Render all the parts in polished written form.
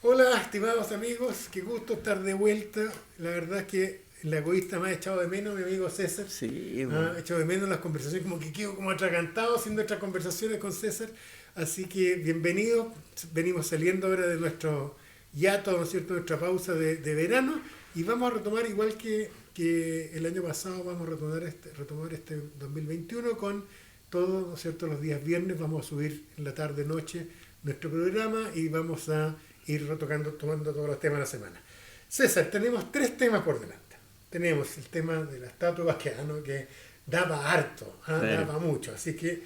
Hola, estimados amigos, qué gusto estar de vuelta. La verdad es que la egoísta me ha echado de menos, mi amigo César. Sí, Ha echado de menos las conversaciones, como que quedo como atragantado haciendo estas conversaciones con César. Así que bienvenidos. Venimos saliendo ahora de nuestro hiato, ¿no es cierto?, nuestra pausa de verano. Y vamos a retomar, igual que el año pasado, vamos a retomar este 2021 con todo, ¿no es cierto?, los días viernes. Vamos a subir en la tarde-noche nuestro programa y vamos a ir tomando todos los temas de la semana. César, tenemos tres temas por delante. Tenemos el tema de la estatua de Baquedano, que da para harto, sí. da para mucho. Así que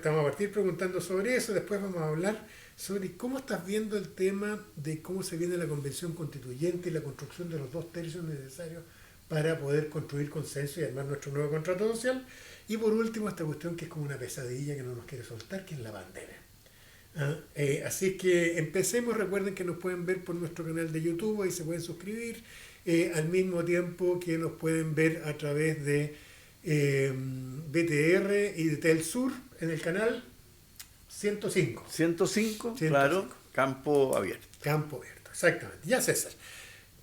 vamos a partir preguntando sobre eso. Después vamos a hablar sobre cómo estás viendo el tema de cómo se viene la convención constituyente y la construcción de los 2/3 necesarios para poder construir consenso y armar nuestro nuevo contrato social. Y por último, esta cuestión que es como una pesadilla que no nos quiere soltar, que es la bandera. Así que empecemos. Recuerden que nos pueden ver por nuestro canal de YouTube, ahí se pueden suscribir, al mismo tiempo que nos pueden ver a través de BTR y de Telsur en el canal 105. 105, 105. claro, campo abierto. Campo abierto, exactamente. Ya, César,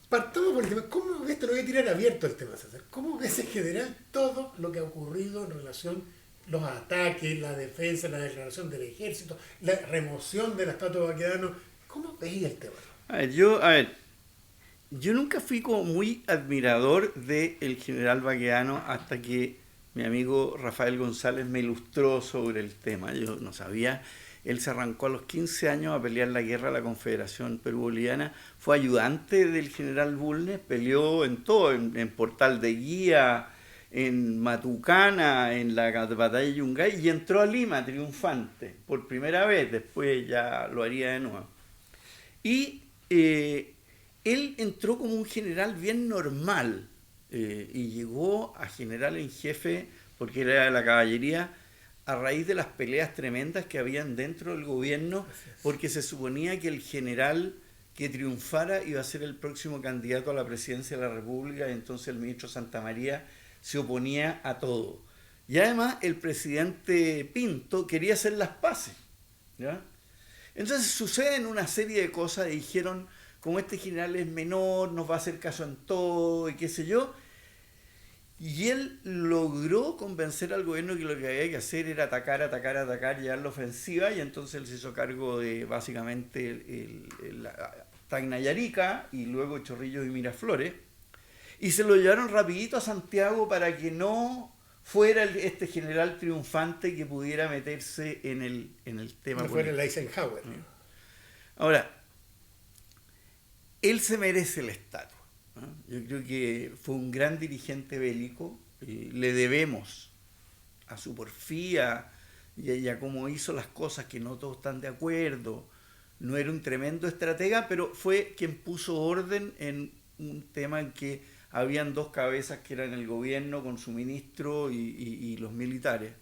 partamos por el tema. ¿Cómo ves? Te lo voy a tirar abierto el tema, César. ¿Cómo ves en general todo lo que ha ocurrido en relación los ataques, la defensa, la declaración del ejército, la remoción de la estatua de Baquedano? ¿Cómo veis el tema? Yo nunca fui como muy admirador del general Baquedano hasta que mi amigo Rafael González me ilustró sobre el tema. Yo no sabía. Él se arrancó a los 15 años a pelear la guerra a la Confederación Perú-Boliviana. Fue ayudante del general Bulnes, peleó en todo, en Portal de Guía, en Matucana, en la batalla de Yungay, y entró a Lima triunfante por primera vez. Después ya lo haría de nuevo. Y él entró como un general bien normal, y llegó a general en jefe, porque era de la caballería, a raíz de las peleas tremendas que habían dentro del gobierno, porque se suponía que el general que triunfara iba a ser el próximo candidato a la presidencia de la República, y entonces el ministro Santamaría se oponía a todo. Y además el presidente Pinto quería hacer las paces, ¿ya? Entonces suceden una serie de cosas y dijeron, como este general es menor, nos va a hacer caso en todo y qué sé yo. Y él logró convencer al gobierno que lo que había que hacer era atacar, llevar la ofensiva, y entonces él se hizo cargo de básicamente Tacna y Arica, y luego Chorrillos y Miraflores, y se lo llevaron rapidito a Santiago para que no fuera este general triunfante que pudiera meterse en el tema No político. fuera el Eisenhower. Ahora, él se merece la estatua, ¿no? Yo creo que fue un gran dirigente bélico, le debemos a su porfía y a cómo hizo las cosas, que no todos están de acuerdo. No era un tremendo estratega, pero fue quien puso orden en un tema en que habían dos cabezas que eran el gobierno con su ministro y los militares.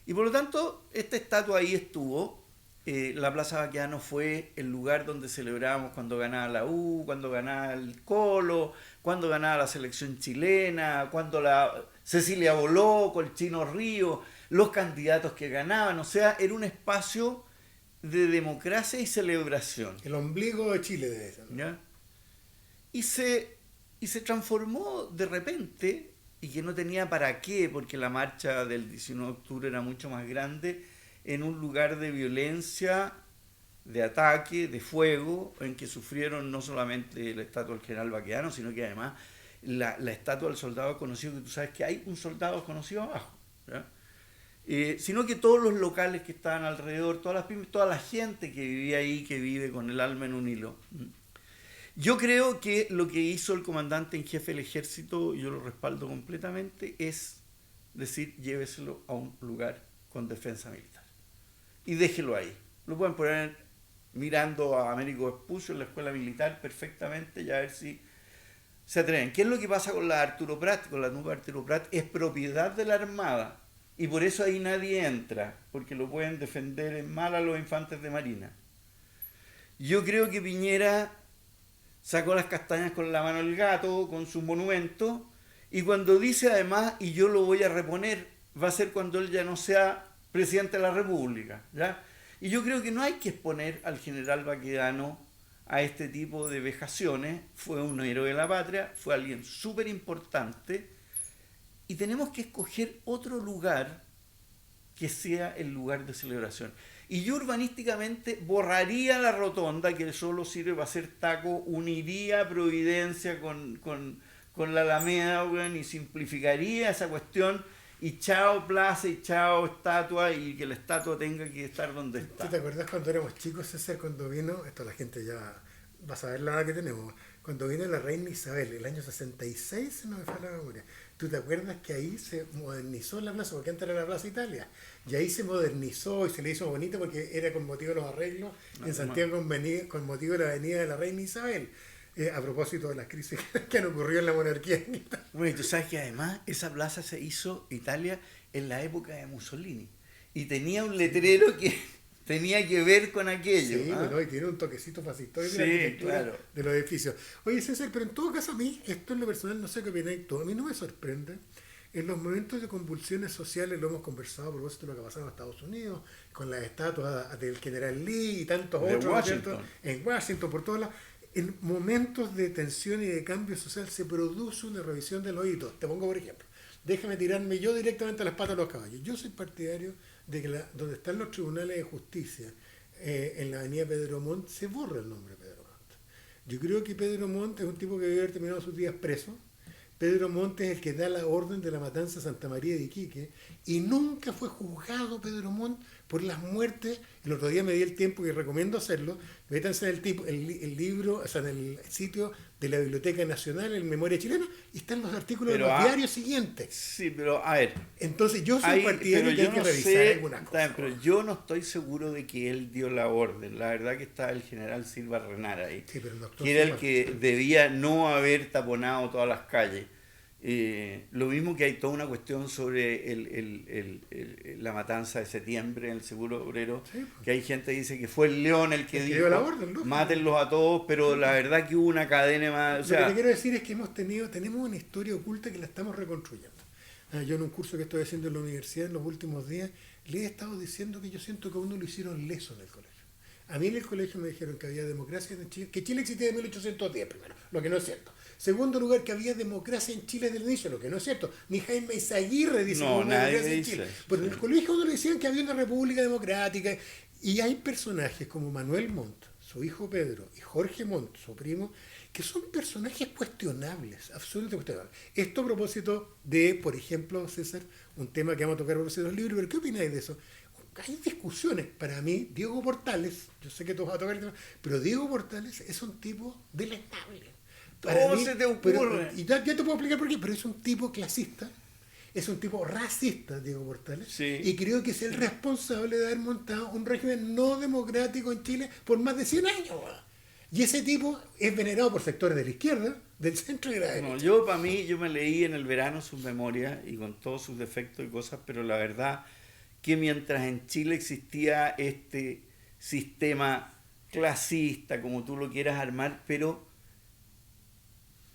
Y por lo tanto, esta estatua ahí estuvo. La Plaza Baquedano fue el lugar donde celebrábamos cuando ganaba la U, cuando ganaba el Colo, cuando ganaba la selección chilena, cuando la Cecilia Boloco, el Chino Río, los candidatos que ganaban. O sea, era un espacio de democracia y celebración. El ombligo de Chile de eso, ¿no? ¿Ya? Y se transformó de repente, y que no tenía para qué, porque la marcha del 19 de octubre era mucho más grande, en un lugar de violencia, de ataque, de fuego, en que sufrieron no solamente la estatua del general Baquedano, sino que además la estatua del soldado conocido, que tú sabes que hay un soldado conocido abajo, ¿ya? Sino que todos los locales que estaban alrededor, todas las pymes, toda la gente que vivía ahí, que vive con el alma en un hilo. Yo creo que lo que hizo el comandante en jefe del ejército, yo lo respaldo completamente, es decir, lléveselo a un lugar con defensa militar y déjelo ahí. Lo pueden poner mirando a Américo Vespucio en la escuela militar perfectamente, y a ver si se atreven. ¿Qué es lo que pasa con la Arturo Prat? Con la tumba de Arturo Prat es propiedad de la Armada, y por eso ahí nadie entra, porque lo pueden defender en mal a los infantes de Marina. Yo creo que Piñera sacó las castañas con la mano del gato, con sus monumentos, y cuando dice además, y yo lo voy a reponer, va a ser cuando él ya no sea presidente de la República, ¿ya? Y yo creo que no hay que exponer al general Baquedano a este tipo de vejaciones, fue un héroe de la patria, fue alguien súper importante, y tenemos que escoger otro lugar que sea el lugar de celebración. Y yo urbanísticamente borraría la rotonda, que solo sirve para hacer taco, uniría Providencia con la Alameda, bueno, y simplificaría esa cuestión, y chao plaza, y chao estatua, y que la estatua tenga que estar donde está. ¿Tú te acuerdas cuando éramos chicos, César, cuando vino, esto la gente ya va a saber la edad que tenemos, cuando vino la reina Isabel, el año 66, si no me falla la memoria? ¿Tú te acuerdas que ahí se modernizó la plaza? Porque antes era la Plaza Italia. Y ahí se modernizó y se le hizo bonito porque era con motivo de los arreglos en Santiago con motivo de la avenida de la reina Isabel. A propósito de las crisis que han ocurrido en la monarquía. Bueno, y tú sabes que además esa plaza se hizo Italia en la época de Mussolini. Y tenía un letrero que tenía que ver con aquello. Sí, bueno, y tiene un toquecito fascista sí, claro, de los edificios. Oye, César, pero en todo caso a mí, esto en lo personal, no sé qué opináis tú, a mí no me sorprende. En los momentos de convulsiones sociales, lo hemos conversado a propósito de lo que ha pasado en Estados Unidos, con las estatuas del general Lee y tantos de otros, Washington. en Washington, por todos lados. En momentos de tensión y de cambio social se produce una revisión de los hitos. Te pongo por ejemplo. Déjame tirarme yo directamente a las patas de los caballos. Yo soy partidario de que donde están los tribunales de justicia, en la avenida Pedro Montt, se borra el nombre Pedro Montt. Yo creo que Pedro Montt es un tipo que debe haber terminado sus días preso. Pedro Montt es el que da la orden de la matanza de Santa María de Iquique, y nunca fue juzgado Pedro Montt por las muertes. El otro día me di el tiempo y recomiendo hacerlo. Métanse en el libro, o sea, en el sitio de la Biblioteca Nacional, en Memoria Chilena, y están los artículos pero de los diarios siguientes. Sí, pero a ver. Entonces yo soy partidario de que hay que revisar algunas cosas. Pero yo no estoy seguro de que él dio la orden. La verdad que está el general Silva Renara ahí, Sí, pero que era el que debía no haber taponado todas las calles. Lo mismo que hay toda una cuestión sobre la matanza de septiembre en el Seguro Obrero, Sí, que hay gente que dice que fue el León el que el que dijo dio la orden, ¿no? mátenlos a todos, pero la verdad que hubo una cadena más. O sea, lo que te quiero decir es que tenemos una historia oculta que la estamos reconstruyendo. Yo en un curso que estoy haciendo en la universidad en los últimos días, le he estado diciendo que yo siento que a uno lo hicieron leso en el colegio. A mí en el colegio me dijeron que había democracia en Chile, que Chile existía de 1810 primero, lo que no es cierto. Segundo lugar, que había democracia en Chile desde el inicio, lo que no es cierto. Ni Jaime Izaguirre dice que había democracia en Chile. Pero en el colegio uno le decían que había una república democrática. Y hay personajes como Manuel Montt, su hijo Pedro, y Jorge Montt, su primo, que son personajes cuestionables, absolutamente cuestionables. Esto a propósito de, por ejemplo, César, un tema que vamos a tocar a propósito de los libros, pero ¿qué opináis de eso? Hay discusiones. Para mí, Diego Portales, yo sé que tú vas a tocar el tema, pero Diego Portales es un tipo deleznable. ¿Cómo se te ocurre? Y ya te puedo explicar por qué, pero es un tipo clasista, es un tipo racista, Diego Portales, sí, y creo que es el responsable de haber montado un régimen no democrático en Chile por más de 100 años. Y ese tipo es venerado por sectores de la izquierda, del centro y de la derecha. No, para mí, yo me leí en el verano sus memorias y con todos sus defectos y cosas, pero la verdad que mientras en Chile existía este sistema clasista, como tú lo quieras armar, pero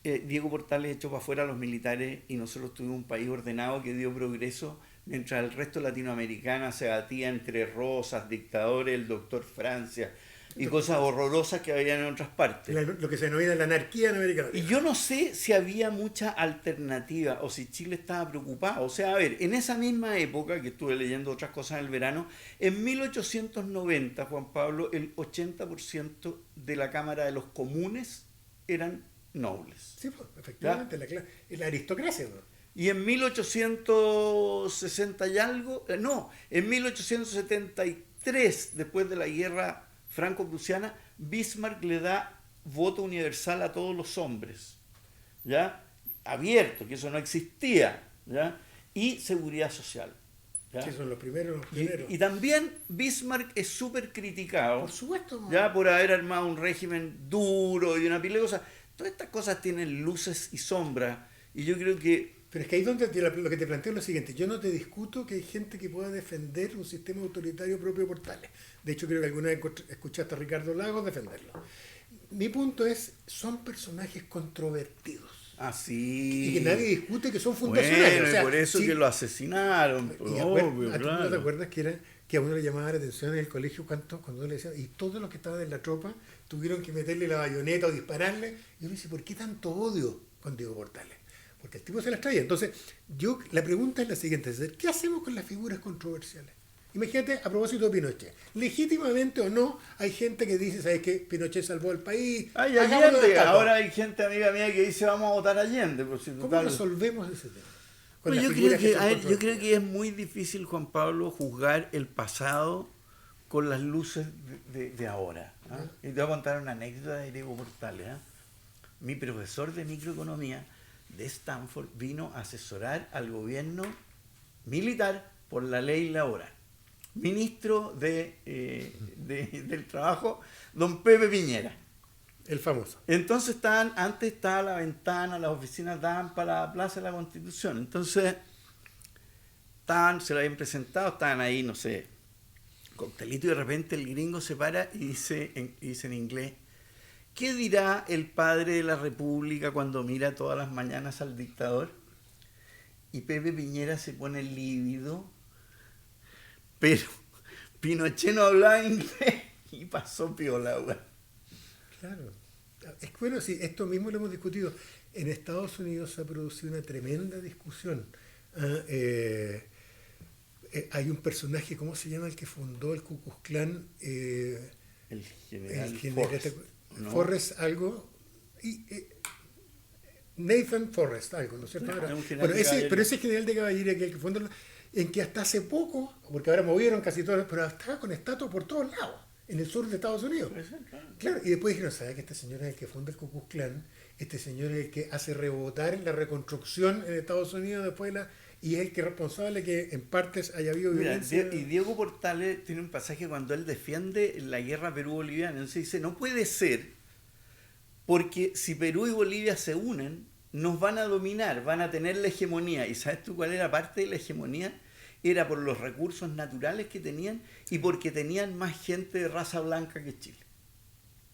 Diego Portales echó para afuera a los militares y nosotros tuvimos un país ordenado que dio progreso, mientras el resto latinoamericano se batía entre rosas, dictadores, el doctor Francia y cosas horrorosas que habían en otras partes. Lo que se denomina la anarquía en América Latina. Y yo no sé si había mucha alternativa o si Chile estaba preocupado. O sea, a ver, en esa misma época, que estuve leyendo otras cosas en el verano, en 1890, Juan Pablo, el 80% de la Cámara de los Comunes eran nobles. Sí, pues, efectivamente, la aristocracia. ¿No? Y en 1860 y algo, en 1873, después de la guerra franco-prusiana, Bismarck le da voto universal a todos los hombres, ¿ya? Abierto, que eso no existía, ¿ya? Y seguridad social, ¿ya? Sí, son los primeros. Y también Bismarck es súper criticado, por supuesto, ya, por haber armado un régimen duro y una pila de cosas. Todas estas cosas tienen luces y sombras, y yo creo que... Pero es que ahí donde lo que te planteo es lo siguiente: yo no te discuto que hay gente que pueda defender un sistema autoritario propio de Portales. De hecho, creo que alguna vez escuchaste a Ricardo Lagos defenderlo. Mi punto es, son personajes controvertidos. Ah, sí. Y que nadie discute que son fundacionales. Bueno, o sea, y por eso sí, que lo asesinaron. ¿No te acuerdas que que a uno le llamaba la atención en el colegio cuando uno le decía, y todos los que estaban en la tropa tuvieron que meterle la bayoneta o dispararle. Y uno dice, ¿por qué tanto odio con Diego Portales? Porque el tipo se las traía. Entonces, la pregunta es la siguiente, ¿qué hacemos con las figuras controversiales? Imagínate, a propósito de Pinochet, legítimamente o no, hay gente que dice, ¿sabes qué? Pinochet salvó al país. Ay, Allende, ahora hay gente amiga mía que dice, vamos a votar a Allende. Por si ¿Cómo resolvemos ese tema? Bueno, yo creo que es muy difícil, Juan Pablo, juzgar el pasado con las luces de ahora. ¿Eh? Y te voy a contar una anécdota de Diego Portales. Mi profesor de microeconomía de Stanford vino a asesorar al gobierno militar por la ley laboral. Ministro del Trabajo, don Pepe Piñera. El famoso. Entonces antes estaba la ventana, las oficinas daban para la Plaza de la Constitución. Entonces se lo habían presentado, estaban ahí, no sé, coctelito, y de repente el gringo se para y dice en inglés, ¿qué dirá el padre de la República cuando mira todas las mañanas al dictador? Y Pepe Piñera se pone lívido, pero Pinochet no hablaba inglés y pasó piola, güey. Claro. Es que, bueno, sí, esto mismo lo hemos discutido. En Estados Unidos se ha producido una tremenda discusión. Hay un personaje, ¿cómo se llama? El que fundó el Ku Klux Klan. El general Forrest algo. Nathan Forrest, algo, ¿no es cierto? Bueno, pero ese general de caballería que el que fundó, en que hasta hace poco, porque ahora movieron casi todo, pero estaba con estatua por todos lados, en el sur de Estados Unidos. Claro, y después dijeron, ¿sabes que este señor es el que funda el Ku Klux Klan? Este señor es el que hace rebotar la reconstrucción en Estados Unidos después y es el que es responsable que en partes haya habido violencia. Y Diego Portales tiene un pasaje cuando él defiende la guerra Perú-Boliviana. Entonces dice, no puede ser, porque si Perú y Bolivia se unen, nos van a dominar, van a tener la hegemonía. ¿Y sabes tú cuál era parte de la hegemonía? Era por los recursos naturales que tenían y porque tenían más gente de raza blanca que Chile.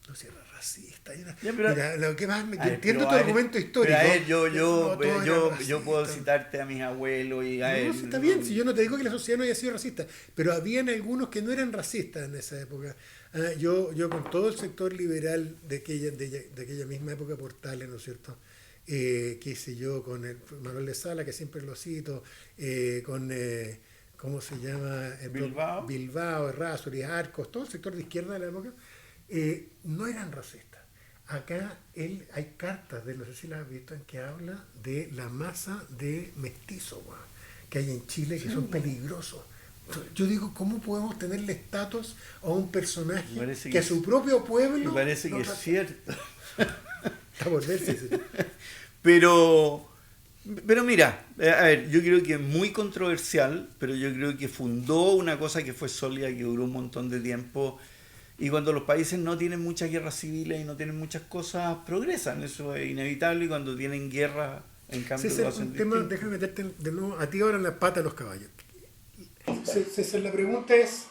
No sé, era racista. Mira, lo que más entiendo tu argumento histórico. Yo puedo citarte a mis abuelos y a él. No, está bien, si yo no te digo que la sociedad no haya sido racista, pero habían algunos que no eran racistas en esa época. Yo con todo el sector liberal de aquella misma época, Portales, ¿no es cierto? Qué sé yo, con el Manuel de Sala, que siempre lo cito, con ¿cómo se llama? Bilbao, Errázuriz, Arcos, todo el sector de izquierda de la época, no eran racistas. Acá hay cartas no sé si las has visto, en que habla de la masa de mestizos que hay en Chile, que son peligrosos. Yo digo, ¿cómo podemos tenerle estatus a un personaje que a su propio pueblo... Me parece que es cierto. Está por verse. Pero mira, a ver, yo creo que es muy controversial, pero yo creo que fundó una cosa que fue sólida, que duró un montón de tiempo. Y cuando los países no tienen muchas guerras civiles y no tienen muchas cosas, progresan. Eso es inevitable. Y cuando tienen guerra, en cambio, lo hacen distinto. Déjame meterte de nuevo a ti ahora en la pata de los caballos. César, la pregunta es,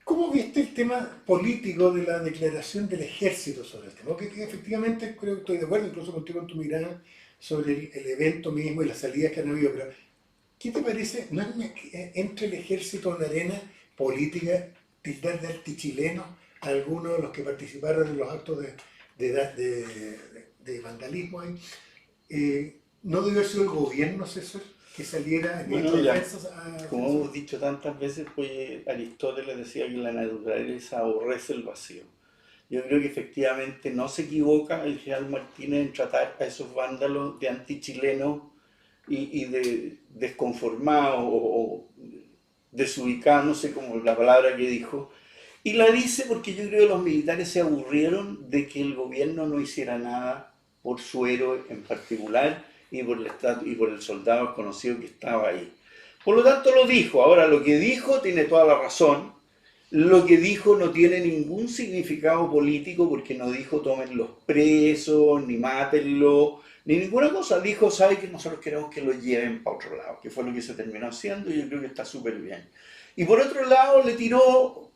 ¿cómo viste el tema político de la declaración del ejército sobre el tema? Que efectivamente creo que estoy de acuerdo, incluso contigo en tu mirada sobre el evento mismo y las salidas que han habido. Pero, ¿qué te parece? ¿No entre el ejército en la arena política tildar de antichilenos a algunos de los que participaron en los actos de vandalismo ahí? ¿No debió haber sido el gobierno, César, que saliera en como hemos dicho tantas veces, pues Aristóteles decía que la naturaleza aborrece el vacío? Yo creo que efectivamente no se equivoca el general Martínez en tratar a esos vándalos de antichilenos y de desconformados o desubicados, no sé cómo la palabra que dijo, y la dice porque yo creo que los militares se aburrieron de que el gobierno no hiciera nada por su héroe en particular y por el soldado conocido que estaba ahí. Por lo tanto lo dijo. Ahora, lo que dijo tiene toda la razón. Lo que dijo no tiene ningún significado político porque no dijo tómenlos presos, ni mátenlos, ni ninguna cosa. Dijo, ¿sabe que nosotros queremos que lo lleven para otro lado? Que fue lo que se terminó haciendo y yo creo que está súper bien. Y por otro lado le tiró,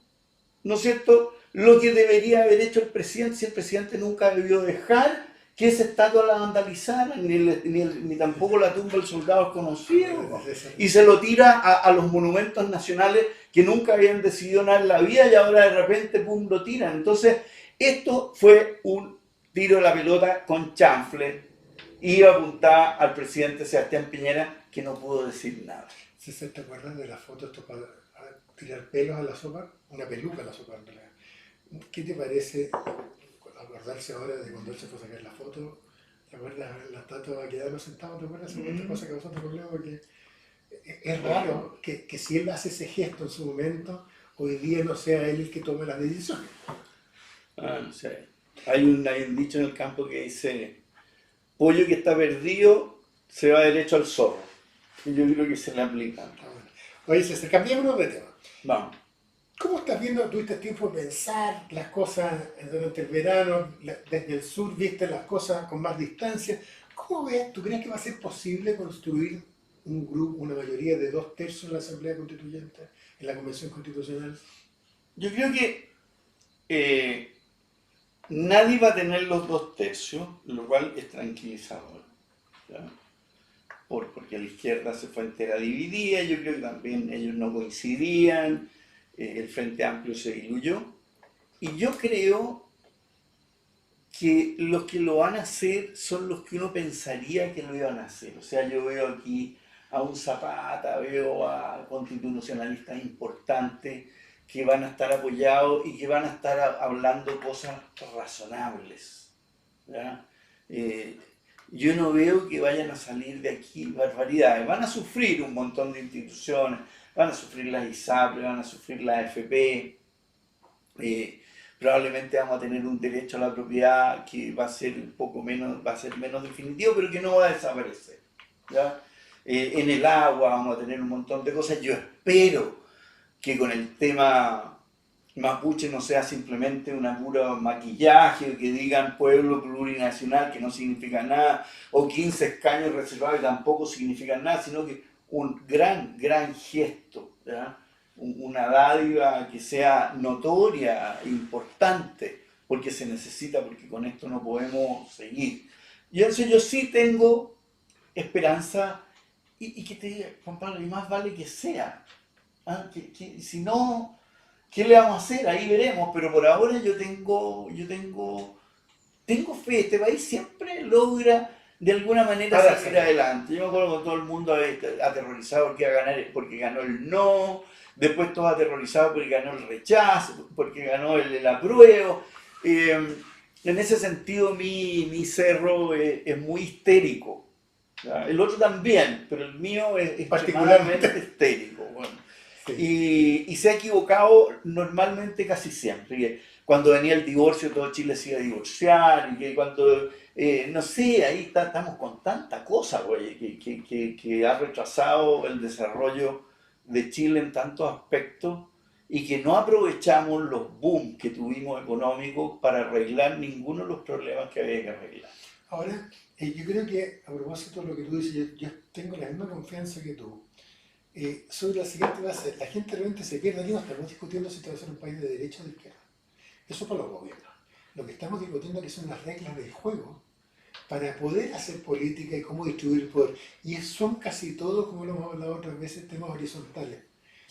¿no es cierto?, lo que debería haber hecho el presidente, si el presidente nunca debió dejar que esa estatua la vandalizaran, ni tampoco la tumba del soldado desconocido. Y se lo tira a los monumentos nacionales que nunca habían decidido nada en la vida y ahora de repente, pum, lo tiran. Entonces, esto fue un tiro de la pelota con chanfle. Iba apuntada al presidente Sebastián Piñera, que no pudo decir nada. César, ¿te acuerdas de la foto esto para tirar pelos a la sopa? Una peluca a la sopa, en realidad. ¿Qué te parece acordarse ahora de cuando él se fue a sacar la foto? ¿Te acuerdas la estatua Baquedano sentado? ¿Te acuerdas? Esta cosa que vosotros problema, porque es raro que si él hace ese gesto en su momento, hoy día no sea él el que tome las decisiones. No sé. Hay un dicho en el campo que dice: pollo que está perdido se va derecho al zorro. Y yo creo que se le aplica. Bueno. Oye, César, cambiémonos de tema. Vamos. ¿Cómo estás viendo? ¿Tuviste tiempo de pensar las cosas durante el verano? Desde el sur viste las cosas con más distancia. ¿Cómo ves? ¿Tú crees que va a ser posible construir un grupo, una mayoría de 2/3 en la Asamblea Constituyente, en la Convención Constitucional? Yo creo que nadie va a tener los 2/3, lo cual es tranquilizador, ¿ya? Porque la izquierda se fue entera dividida, yo creo que también ellos no coincidían, el Frente Amplio se diluyó, y yo creo que los que lo van a hacer son los que uno pensaría que lo iban a hacer. O sea, yo veo aquí a un Zapata, veo a constitucionalistas importantes que van a estar apoyados y que van a estar hablando cosas razonables, ¿ya? Yo no veo que vayan a salir de aquí barbaridades. Van a sufrir un montón de instituciones, van a sufrir las ISAPRE, van a sufrir las AFP, probablemente vamos a tener un derecho a la propiedad que va a ser un poco menos, va a ser menos definitivo, pero que no va a desaparecer, ¿ya? En el agua vamos a tener un montón de cosas. Yo espero que con el tema mapuche no sea simplemente una pura maquillaje, o que digan pueblo plurinacional, que no significa nada, o 15 escaños reservados, que tampoco significan nada, sino que un gran gesto, ¿ya? Una dádiva que sea notoria, importante, porque se necesita, porque con esto no podemos seguir. Yo sí tengo esperanza, y que te diga, Juan Pablo, y más vale que sea. Si no, ¿qué le vamos a hacer? Ahí veremos, pero por ahora yo tengo fe. Este país siempre logra de alguna manera salir adelante. Yo me acuerdo con todo el mundo aterrorizado porque iba a ganar, porque ganó el no, después todos aterrorizados porque ganó el rechazo, porque ganó el apruebo. En ese sentido mi cerro es muy histérico. El otro también, pero el mío es particularmente histérico. Bueno. Sí. Y se ha equivocado normalmente casi siempre. Que cuando venía el divorcio, todo Chile se iba a divorciar, y que cuando, no sé, ahí estamos con tanta cosa, güey, que ha retrasado el desarrollo de Chile en tantos aspectos, y que no aprovechamos los boom que tuvimos económicos para arreglar ninguno de los problemas que había que arreglar. Ahora, yo creo que a propósito de lo que tú dices, yo tengo la misma confianza que tú. Sobre la siguiente base, la gente realmente se pierde. Aquí no estamos discutiendo si este va a ser un país de derecha o de izquierda. Eso para los gobiernos. Lo que estamos discutiendo aquí son las reglas del juego para poder hacer política y cómo distribuir el poder. Y son casi todos, como lo hemos hablado otras veces, temas horizontales.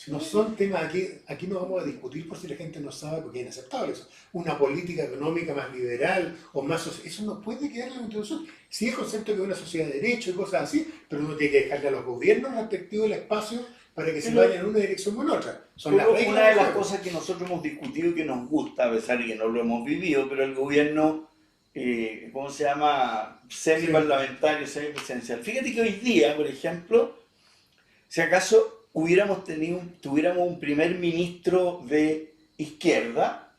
No son temas aquí no vamos a discutir por si la gente no sabe, porque es inaceptable eso. Una política económica más liberal o más social, eso no puede quedar en la Constitución. Sí es concepto que es una sociedad de derecho y cosas así, pero uno tiene que dejarle a los gobiernos respectivos el espacio para que se vayan en una dirección o en otra. Son las reglas. Una de las cosas que nosotros hemos discutido y que nos gusta, a pesar de que no lo hemos vivido, pero el gobierno, ¿cómo se llama? Semi-parlamentario, semi-presidencial. Fíjate que hoy día, por ejemplo, si acaso tuviéramos un primer ministro de izquierda,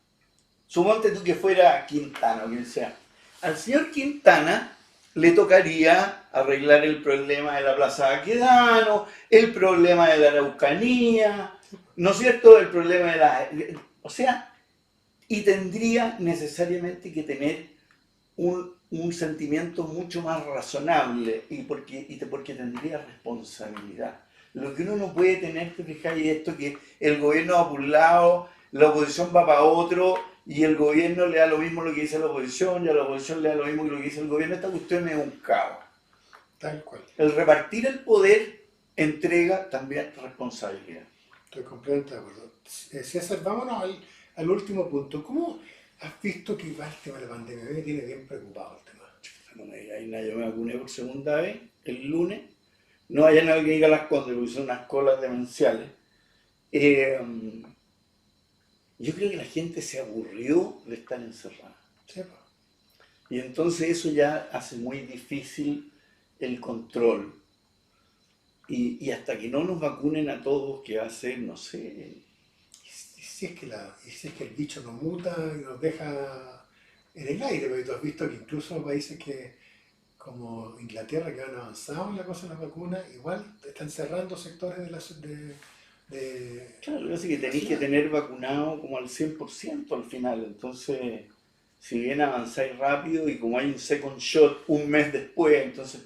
suponte tú que fuera Quintana o quien sea, al señor Quintana le tocaría arreglar el problema de la Plaza Baquedano, el problema de la Araucanía, ¿no es cierto? El problema de la... O sea, y tendría necesariamente que tener un sentimiento mucho más razonable, porque tendría responsabilidad. Lo que uno no puede tener, te fijas, es esto, que el gobierno va por un lado, la oposición va para otro, y el gobierno le da lo mismo lo que dice la oposición, y a la oposición le da lo mismo que lo que dice el gobierno. Esta cuestión es un caos. Tal cual. El repartir el poder entrega también responsabilidad. Estoy completamente de acuerdo. César, vámonos al último punto. ¿Cómo has visto que va el tema de la pandemia? A mí me tiene bien preocupado el tema. No me digáis nada, yo me vacuné por segunda vez el lunes. No haya nadie que diga Las Condes, porque son unas colas demenciales. Yo creo que la gente se aburrió de estar encerrada. Sí, pues. Y entonces eso ya hace muy difícil el control. Y hasta que no nos vacunen a todos, ¿qué va a ser? No sé. Y si es que el bicho no muta y nos deja en el aire, porque tú has visto que incluso países que como Inglaterra, que han avanzado en la cosa de las vacunas, igual están cerrando sectores Claro, lo que pasa es que de la tenéis que ciudad. tener vacunado como al 100% al final. Entonces, si bien avanzáis rápido y como hay un second shot un mes después, entonces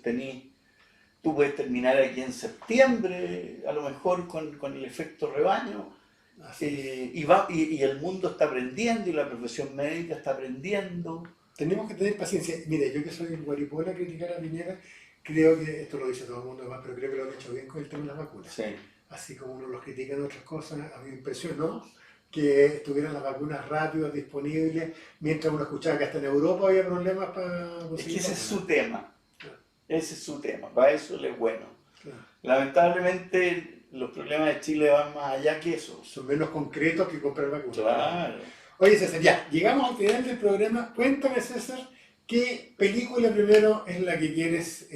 tú puedes terminar aquí en septiembre, a lo mejor con el efecto rebaño, Así es. y el mundo está aprendiendo y la profesión médica está aprendiendo. Tenemos que tener paciencia. Mire, yo que soy un guaripola a criticar a Piñera, creo que, esto lo dice todo el mundo además, pero creo que lo han hecho bien con el tema de las vacunas. Sí. Así como uno los critica en otras cosas, a mí me impresionó que estuvieran las vacunas rápidas, disponibles, mientras uno escuchaba que hasta en Europa había problemas para Es que conseguir ese es vacunas. su tema, Claro, ese es su tema, para eso él es bueno. claro. Lamentablemente los problemas de Chile van más allá que eso. Son menos concretos que comprar vacunas. Claro. Oye, César, ya, llegamos al final del programa. Cuéntame, César, ¿qué película primero es la que quieres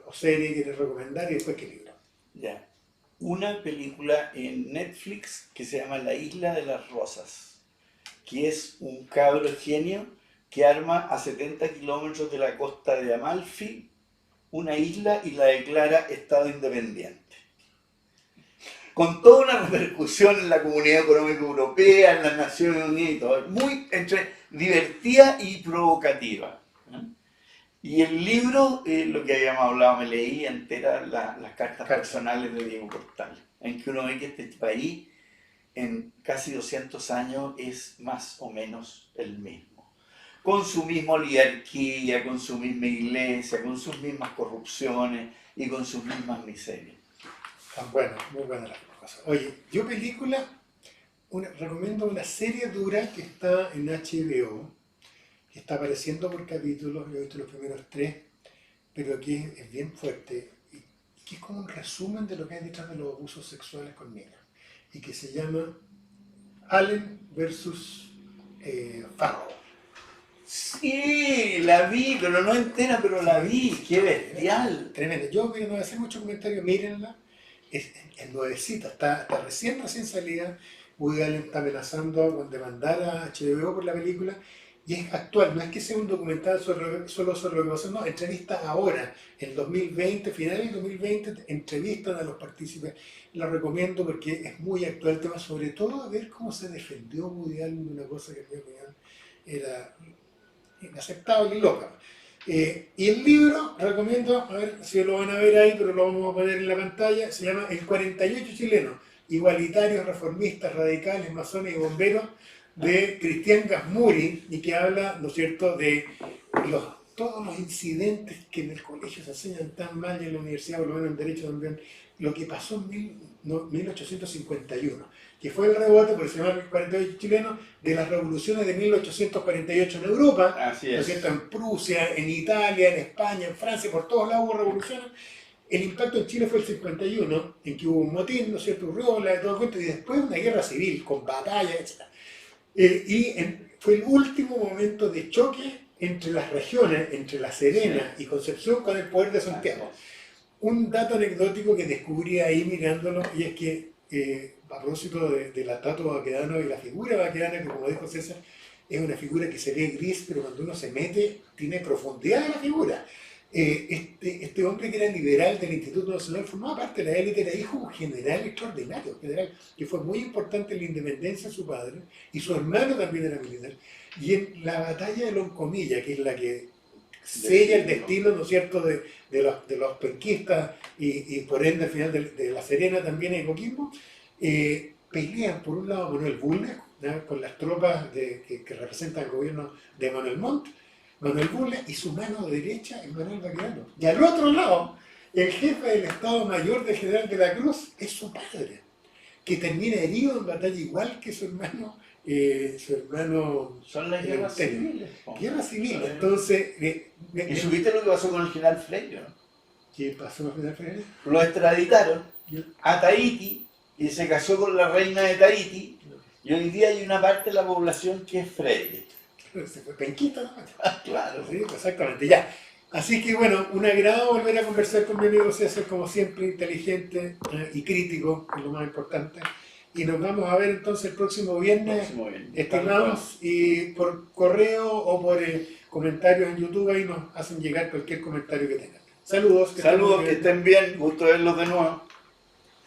o serie quieres recomendar y después qué libro? Ya. Una película en Netflix que se llama La Isla de las Rosas, que es un cabro genio que arma a 70 kilómetros de la costa de Amalfi una isla y la declara Estado independiente. Con toda una repercusión en la Comunidad Económica Europea, en las Naciones Unidas y todo, muy entre divertida y provocativa. Y el libro, lo que habíamos hablado, me leí entera las cartas personales de Diego Portal, en que uno ve que este país en casi 200 años es más o menos el mismo. Con su misma oligarquía, con su misma iglesia, con sus mismas corrupciones y con sus mismas miserias. Tan bueno, muy buena las cosas. Oye, yo película, recomiendo una serie dura que está en HBO, que está apareciendo por capítulos, yo he visto los primeros 3, pero que es bien fuerte y que es como un resumen de lo que hay detrás de los abusos sexuales con niños y que se llama Allen versus Farrow. Sí, la vi, pero no entera, pero la vi. Qué bestial. Tremenda. Yo no voy a hacer mucho comentario, mírenla. Es nuevecita, está recién salida. Woody Allen está amenazando con demandar a HBO por la película y es actual, no es que sea un documental solo sobre lo que pasó, no, entrevistas ahora, en 2020, finales del 2020, entrevistan a los partícipes. La recomiendo porque es muy actual el tema, sobre todo a ver cómo se defendió Woody Allen de una cosa que en mi opinión era inaceptable y loca. Y el libro, recomiendo, a ver si lo van a ver ahí, pero lo vamos a poner en la pantalla, se llama El 48 chileno, igualitarios, reformistas, radicales, masones y bomberos, de Cristian Gasmuri, y que habla, ¿no es cierto?, de todos los incidentes que en el colegio se enseñan tan mal y en la universidad, por lo menos en Derecho también, lo que pasó en 1851, que fue el rebote, por eso se llama el 48 chileno, de las revoluciones de 1848 en Europa, Así ¿no es es. cierto?, en Prusia, en Italia, en España, en Francia, por todos lados hubo revoluciones. El impacto en Chile fue el 51, en que hubo un motín, ¿no es cierto?, Urriola, y todo el cuento, y después una guerra civil, con batallas, etc. Fue el último momento de choque entre las regiones, entre La Serena y Concepción, con el poder de Santiago. Un dato anecdótico que descubrí ahí mirándolo, y es que, a propósito de la estatua Baquedano y la figura Baquedano, que como dijo César, es una figura que se ve gris, pero cuando uno se mete, tiene profundidad en la figura. Este hombre que era liberal del Instituto Nacional formaba parte de la élite, era hijo de un general extraordinario, general, que fue muy importante en la independencia de su padre, y su hermano también era militar. Y en la batalla de Loncomilla, que es la que sella el destino, ¿no es cierto?, de los penquistas y por ende al final de La Serena también en Coquimbo, pelean por un lado Manuel Bulnes, ¿ya? Con las tropas que representan el gobierno de Manuel Montt, Manuel Burle, y su mano derecha es Manuel Baquedano. Y al otro lado, el jefe del Estado Mayor del General de la Cruz es su padre, que termina herido en batalla igual que su hermano. Son las guerras civiles. Guerra civil. Entonces, ¿Y supiste lo que pasó con el general Freire, no? ¿qué pasó con el general Freire? Lo extraditaron a Tahití y se casó con la reina de Tahití. Y hoy día hay una parte de la población que es Freire. Se fue penquita, ¿no? Claro. Sí, exactamente, ya. Así que bueno, un agrado volver a conversar con mi amigo César, como siempre, inteligente y crítico, que es lo más importante. Y nos vamos a ver entonces el próximo viernes, estimados, y por correo o por comentarios en YouTube, ahí nos hacen llegar cualquier comentario que tengan. Saludos. Saludos, que estén bien, gusto verlos de nuevo.